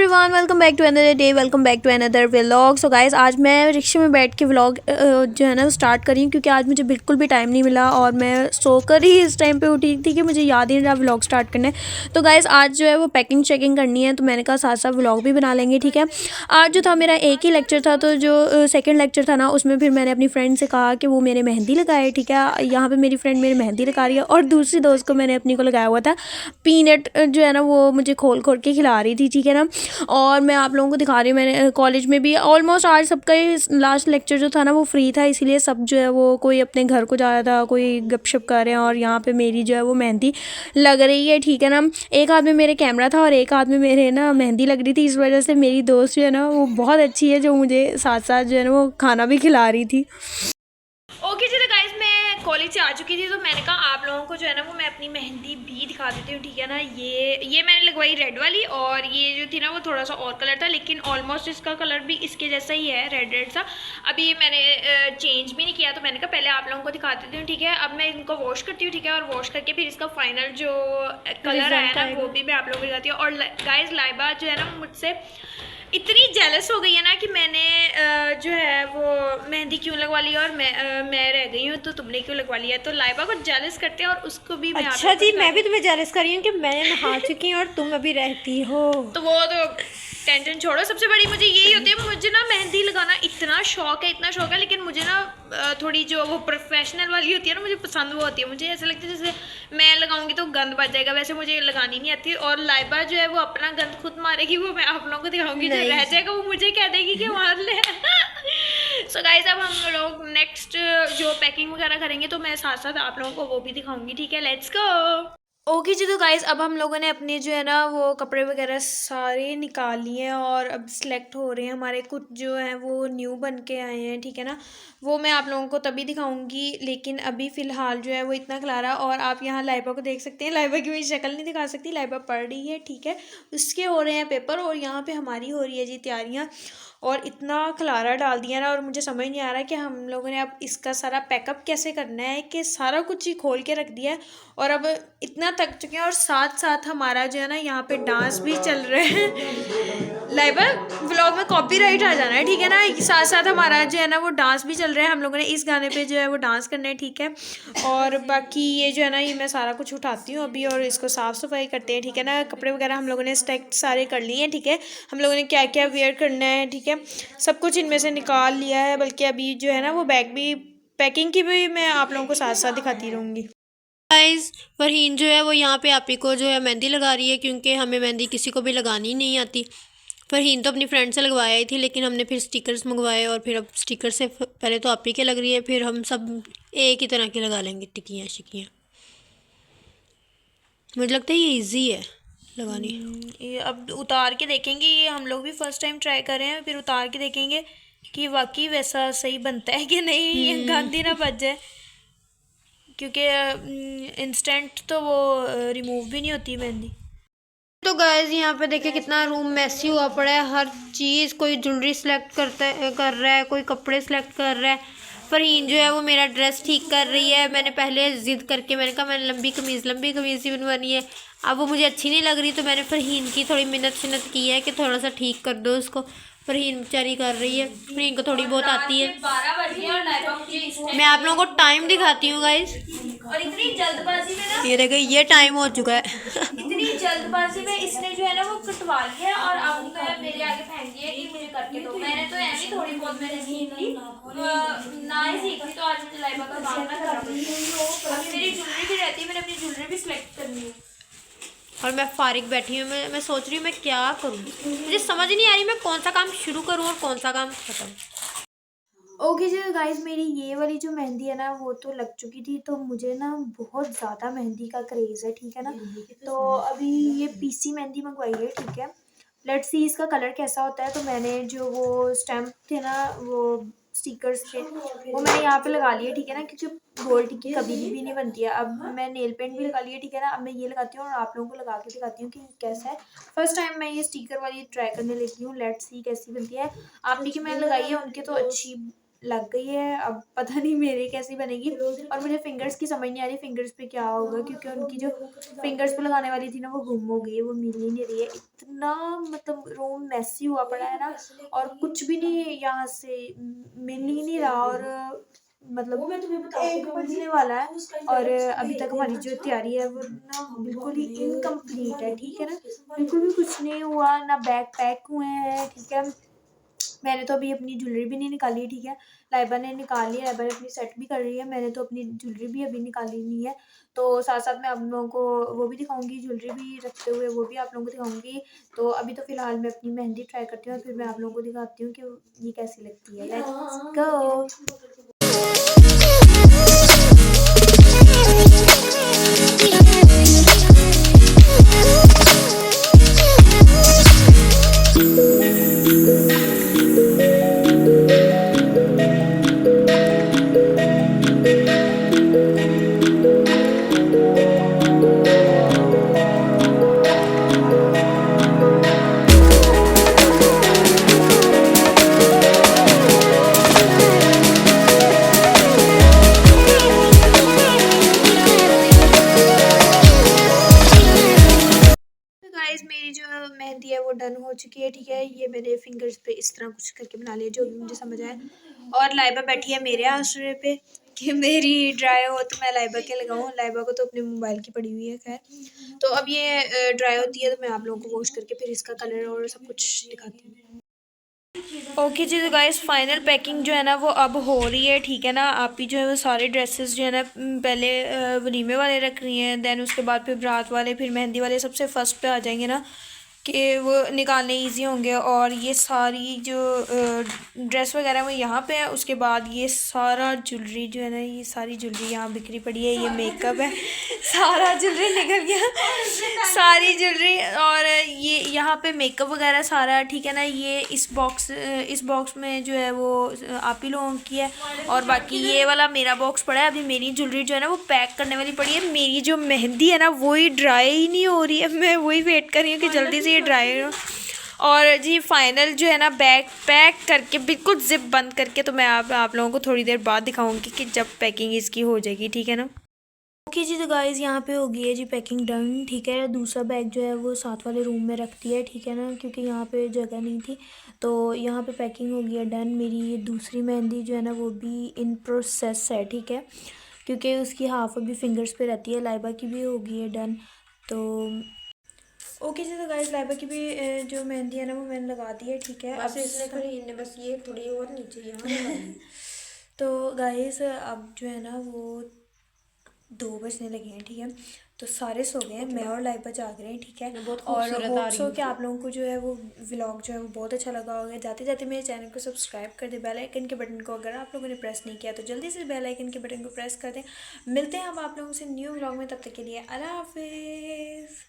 Everyone, welcome back to another day, welcome back to another vlog. So guys, आज मैं रिक्शे में बैठ के व्लॉग जो है ना वो स्टार्ट कर रही हूँ, क्योंकि आज मुझे बिल्कुल भी टाइम नहीं मिला और मैं सोकर ही इस टाइम पे उठी थी कि मुझे याद ही नहीं रहा व्लॉग स्टार्ट करने। तो गाइस, आज जो है वो पैकिंग चेकिंग करनी है, तो मैंने कहा साथ साथ व्लॉग भी बना लेंगे। ठीक है, आज जो था मेरा एक ही लेक्चर था, तो जो सेकेंड लेक्चर था ना उसमें फिर मैंने अपनी फ्रेंड से कहा कि वो मेरे मेहंदी लगाए। ठीक है, यहाँ पर मेरी फ्रेंड मेरी मेहंदी लगा रही है और दूसरी दोस्त को मैंने अपनी को लगाया हुआ था पीनट, जो है ना वो मुझे खोल खोल के खिला रही थी। ठीक है ना, और मैं आप लोगों को दिखा रही हूँ, मैंने कॉलेज में भी ऑलमोस्ट आज सबका ही लास्ट लेक्चर जो था ना वो फ्री था, इसीलिए सब जो है वो कोई अपने घर को जा रहा था, कोई गपशप कर रहे हैं और यहाँ पे मेरी जो है वो मेहंदी लग रही है। ठीक है ना, एक हाथ में मेरे कैमरा था और एक हाथ में मेरे ना मेहंदी लग रही थी, इस वजह से मेरी दोस्त जो है ना वो बहुत अच्छी है, जो मुझे साथ साथ जो है ना वो खाना भी खिला रही थी। ओके जी, तो गाइस मैं कॉलेज से आ चुकी थी, तो मैंने कहा आप लोगों को जो है ना वो मैं अपनी मेहंदी भी दिखा देती हूँ। ठीक है ना, ये मैंने लगवाई रेड वाली, और ये जो थी ना वो थोड़ा सा और कलर था, लेकिन ऑलमोस्ट इसका कलर भी इसके जैसा ही है, रेड रेड सा। अभी मैंने चेंज भी नहीं किया, तो मैंने कहा पहले आप लोगों को दिखा देती हूँ। ठीक है, अब मैं इनको वॉश करती हूँ। ठीक है, और वॉश करके फिर इसका फाइनल जो कलर आया ना वो भी मैं आप लोगों को दिखाती हूँ। और गाइस, लाइबा जो है ना मुझसे इतनी जेलस हो गई है ना कि मैंने जो है वो मेहंदी क्यों लगवा ली और मैं रह गई हूँ तो तुमने क्यों लगवा लिया। तो लाइबा को जेलस करते हैं और उसको भी मैं अच्छा जी, मैं भी तुम्हें जेलस कर रही हूँ कि मैंने नहा चुकी हूँ और तुम अभी रहती हो। तो वो तो टेंशन छोड़ो। सबसे बड़ी मुझे यही होती है, मुझे ना मेहंदी लगाना इतना शौक है, लेकिन मुझे ना थोड़ी जो वो प्रोफेशनल वाली होती है ना मुझे पसंद वो होती है। मुझे ऐसा लगता है जैसे मैं लगाऊंगी तो गंद बच जाएगा, वैसे मुझे लगानी नहीं आती। और लाइबा जो है वो अपना गंद खुद मारेगी, वो मैं आप लोगों को दिखाऊंगी, जो रह जाएगा वो मुझे कह देगी कि मार ले। सो गाइस, अब हम लोग नेक्स्ट जो पैकिंग वगैरह करेंगे तो मैं साथ साथ आप लोगों को वो भी दिखाऊंगी। ठीक है, लेट्स गो। ओके जी, तो गाइस अब हम लोगों ने अपने जो है ना वो कपड़े वगैरह सारे निकाल लिए हैं और अब सिलेक्ट हो रहे हैं। हमारे कुछ जो हैं वो न्यू बन के आए हैं। ठीक है ना, वो मैं आप लोगों को तभी दिखाऊंगी, लेकिन अभी फ़िलहाल जो है वो इतना खिला। और आप यहाँ लाइबा को देख सकते हैं, लाइबा की मेरी शक्ल नहीं दिखा सकती, लाइबा पढ़ रही है। ठीक है, उसके हो रहे हैं पेपर और यहाँ पे हमारी हो रही है जी तैयारियाँ। और इतना खलारा डाल दिया ना, और मुझे समझ नहीं आ रहा कि हम लोगों ने अब इसका सारा पैकअप कैसे करना है, कि सारा कुछ ही खोल के रख दिया है और अब इतना थक चुके हैं। और साथ साथ हमारा जो है ना यहाँ पे डांस भी चल रहे हैं। लाइबा, व्लॉग में कॉपीराइट आ जाना है। ठीक है ना, साथ साथ हमारा जो है ना वो डांस भी चल रहा है, हम लोगों ने इस गाने पे जो है वो डांस करना है। ठीक है, और बाकी ये जो है ना ये मैं सारा कुछ उठाती हूँ अभी और इसको साफ़ सफाई करते हैं। ठीक है ना, कपड़े वगैरह हम लोगों ने स्टैक सारे कर लिए हैं। ठीक है, हम लोगों ने क्या क्या वेयर करना है, ठीक है, सब कुछ इनमें से निकाल लिया है। बल्कि अभी जो है ना वो बैग भी, पैकिंग की भी मैं आप लोगों को साथ साथ दिखाती रहूँगी। गाइस, फरहीन जो है वो यहाँ पे आप ही को जो है मेहंदी लगा रही है, क्योंकि हमें मेहंदी किसी को भी लगानी नहीं आती। फरहीन तो अपनी फ्रेंड से लगवाया ही थी, लेकिन हमने फिर स्टिकर्स मंगवाए और फिर अब स्टिकर से पहले तो आप ही के लग रही है, फिर हम सब एक ही तरह की लगा लेंगे टिक्कियाँ शिक्कियाँ। मुझे लगता है ये ईजी है लगानी। ये अब उतार के देखेंगे, ये हम लोग भी फर्स्ट टाइम ट्राई कर रहे हैं, फिर उतार के देखेंगे कि वाकई वैसा सही बनता है कि नहीं, ये गंदी ना बच जाए, क्योंकि इंस्टेंट तो वो रिमूव भी नहीं होती मेहंदी। तो गाइस, यहाँ पे देखिए कितना रूम मैसी हुआ पड़ा है, हर चीज़, कोई ज्वेलरी सेलेक्ट कर रहा है, कोई कपड़े सेलेक्ट कर रहा है। फरहीन जो है वो मेरा ड्रेस ठीक कर रही है। मैंने पहले ज़िद करके मैंने कहा मैंने लंबी कमीज़ ही बनवानी है, अब वो मुझे अच्छी नहीं लग रही, तो मैंने फरहीन की थोड़ी मिन्नत शिन्नत की है कि थोड़ा सा ठीक कर दो उसको। फरहीन बेचारी कर रही है, फरहीन को थोड़ी बहुत आती है। मैं आप लोगों को टाइम दिखाती हूँ गाइस, और इतनी जल्दबाजी में ना, ये देखिए ये टाइम हो चुका है। इतनी जल्दबाजी में इसने जो है ना वो कटवा लिया और अब मैं मेरे आगे फेंक दिया कि मुझे करके दो। मैंने तो ऐसी थोड़ी बहुत मैंने सीख ली, ना ही सीखी तो आज मुझे लाइबा का काम ना करना पड़ेगा। अभी मेरी ज्वेलरी भी रहती है, मैंने अपनी ज्वेलरी भी सिलेक्ट करनी है। और मैं फारिग बैठी हूँ, मैं सोच रही हूँ मैं क्या करूँ, मुझे समझ नहीं आ रही मैं कौन सा काम शुरू करूँ और कौन सा काम ख़त्म। ओके जी गाइस, मेरी ये वाली जो मेहंदी है ना वो तो लग चुकी थी, तो मुझे ना बहुत ज़्यादा मेहंदी का क्रेज़ है। ठीक है ना, तो अभी ये पीसी मेहंदी मंगवाई है। ठीक है, लेट्स सी इसका कलर कैसा होता है। तो मैंने जो वो स्टैम्प थे ना, वो स्टिकर्स थे, वो मैंने यहाँ पे लगा लिए। ठीक है ना, क्योंकि गोल्ड टिक्की कभी भी नहीं बनती है। अब मैं नेल पेंट भी लगा लिया। ठीक है ना, अब मैं ये लगाती हूँ और आप लोगों को लगा के दिखाती हूँ कि कैसा है। फर्स्ट टाइम मैं ये स्टिकर वाली ट्राई करने लगी हूँ, लेट्स सी कैसी बनती है। आपने कि मैंने लगाई है उनके तो अच्छी लग गई है, अब पता नहीं मेरे कैसी बनेगी। और मुझे फिंगर्स की समझ नहीं आ रही फिंगर्स पे क्या होगा, क्योंकि उनकी जो फिंगर्स पे लगाने वाली थी ना वो गुम हो गई है, वो मिल ही नहीं रही है। इतना मतलब रूम मैसी हुआ पड़ा है ना, और कुछ भी नहीं यहाँ से मिल ही नहीं रहा। और मतलब 1 बजने वाला है और अभी तक हमारी जो तैयारी है वो ना बिल्कुल ही इनकम्प्लीट है, ठीक है ना। बिल्कुल भी कुछ नहीं हुआ, ना बैग पैक हुए हैं, ठीक है। मैंने तो अभी अपनी ज्वेलरी भी नहीं निकाली, ठीक है। लाइबा ने निकाली है, लाइबा ने अपनी सेट भी कर रही है, मैंने तो अपनी ज्वेलरी भी अभी निकाली नहीं है। तो साथ साथ मैं आप लोगों को वो भी दिखाऊंगी, ज्वेलरी भी रखते हुए वो भी आप लोगों को दिखाऊंगी। तो अभी तो फिलहाल मैं अपनी मेहंदी ट्राई करती हूँ और फिर मैं आप लोगों को दिखाती हूँ कि ये कैसी लगती है। Let's go. गाइस मेरी जो मेहंदी है वो डन हो चुकी है, ठीक है। ये मैंने फिंगर्स पे इस तरह कुछ करके बना लिया, जो भी मुझे समझ आया। और लाइबा बैठी है मेरे आसरे पे कि मेरी ड्राई हो तो मैं लाइबा के लगाऊं। लाइबा को तो अपने मोबाइल की पड़ी हुई है, खैर। तो अब ये ड्राई होती है तो मैं आप लोगों को वॉश करके फिर इसका कलर और सब कुछ दिखाती हूँ। ओके जी, तो गाइस फाइनल पैकिंग जो है ना वो अब हो रही है, ठीक है ना। आप ही जो है वो सारे ड्रेसेस जो है ना पहले वलीमे वाले रख रही हैं, देन उसके बाद फिर बारात वाले, फिर मेहंदी वाले सबसे फर्स्ट पे आ जाएंगे ना, कि वो निकालने इजी होंगे। और ये सारी जो ड्रेस वगैरह वो यहाँ पे है। उसके बाद ये सारा ज्वेलरी जो है ना, ये सारी ज्वेलरी यहाँ बिखरी पड़ी है। ये मेकअप है, सारा ज्वेलरी निकल गया, सारी ज्वेलरी। और ये यहाँ पे मेकअप वगैरह सारा, ठीक है ना। ये इस बॉक्स में जो है वो आप ही लोगों की है। और बाकी ये वाला मेरा बॉक्स पड़ा है। अभी मेरी ज्वेलरी जो है ना वो पैक करने वाली पड़ी है। मेरी जो मेहंदी है ना वही ड्राई ही नहीं हो रही है, मैं वही वेट कर रही हूँ कि जल्दी से ये ड्राई हो। और जी फाइनल जो है ना बैग पैक करके बिल्कुल जिप बंद करके तो मैं आप लोगों को थोड़ी देर बाद दिखाऊंगी कि जब पैकिंग इसकी हो जाएगी, ठीक है ना। ओके जी, तो गाइज़ यहाँ पे हो गई है जी पैकिंग डन, ठीक है। दूसरा बैग जो है वो साथ वाले रूम में रखती है, ठीक है ना, क्योंकि यहाँ पे जगह नहीं थी। तो यहाँ पे पैकिंग हो गई है डन। मेरी ये दूसरी मेहंदी जो है ना वो भी इन प्रोसेस है, ठीक है, क्योंकि उसकी हाफ अभी फिंगर्स पे रहती है। लाइबा की भी हो गई है डन। तो ओके जी, तो गाइस लाइबा की भी जो मेहंदी है ना वो मैंने लगा दी है, ठीक है। अब इसने खरीदने बस ये थोड़ी और नीचे यहाँ तो गाइस अब जो है ना वो 2 बजने लगे हैं, ठीक है। तो सारे सो गए हैं, मैं और लाइबा जाग रहे हैं, ठीक है। और होप सो कि आप लोगों को जो है वो व्लॉग जो है वो बहुत अच्छा लगा होगा। जाते जाते मेरे चैनल को सब्सक्राइब कर दे, बेल आइकन के बटन को अगर आप लोगों ने प्रेस नहीं किया तो जल्दी से बेल आइकन के बटन को प्रेस कर दें। मिलते हैं हम आप लोगों से न्यू व्लॉग में, तब तक के लिए अल्लाह हाफिज़।